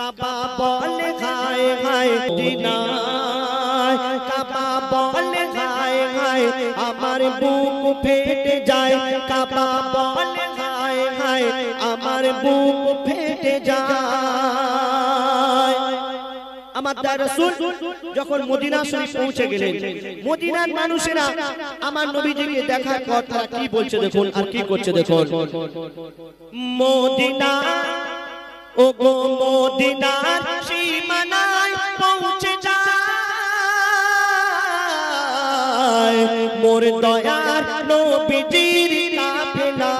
কাবা বলে হায় হায় মদিনায়, কাবা বলে হায় হায় আমার বুক ফেটে যায়, কাবা বলে হায় হায় আমার বুক ফেটে যায়। আমার রাসূল যখন মদিনা শরীফ পৌঁছে গেলেন, মদিনার মানুষেরা আমার নবীজিকে দেখার পর তারা কি বলছে দেখুন আর কি করছে দেখুন। মদিনা ও গো মদিনার সীমানায় পৌঁছে যায় মোর দয়ার নবীজির কাফেলা।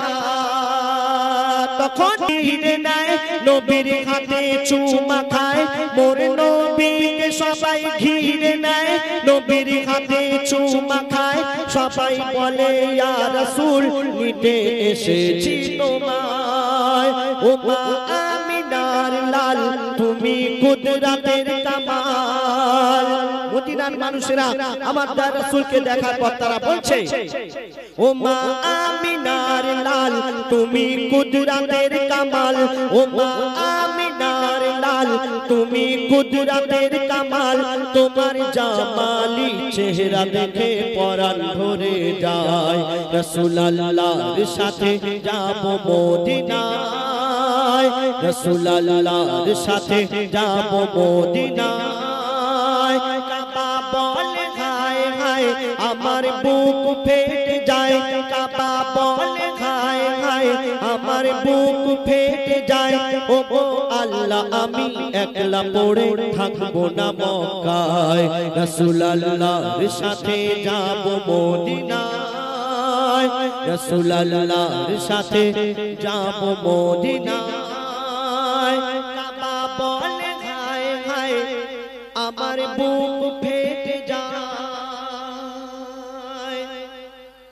তখন ঘিরে নেয় নবীর হাতে চুমা খায়, মোর নবীকে সবাই ঘিরে নেয়, নবীর হাতে চুমা খায়, সবাই বলে ইয়া রাসূল নিতে এসেছি তোমায়। ও মা আমিনার লাল তুমি কুদরতের কামাল। মদিনার মানুষেরা আমার রাসূলকে দেখার পর তারা বলছে, ও মা আমিনার লাল তুমি কুদরতের কামাল, ও মা আমিনার লাল তুমি কুদরতের কামাল, তোমার জামালি চেহারা দেখে পরাণ ভরে যায়। রাসূলুল্লাহর সাথে যাব মদিনায়, রাসূলুল্লাহর সাথে যাব মদিনায়। কাবা বলে হায় হায় আমার বুক ফেটে যায়, কাবা বলে হায় হায় আমার বুক ফেটে যায়। ও গো আল্লাহ আমি একলা পড়ে থাকবো না মক্কায়, রাসূলুল্লাহর সাথে যাব মদিনায়, রাসূলুল্লাহর সাথে যাব মদিনায়।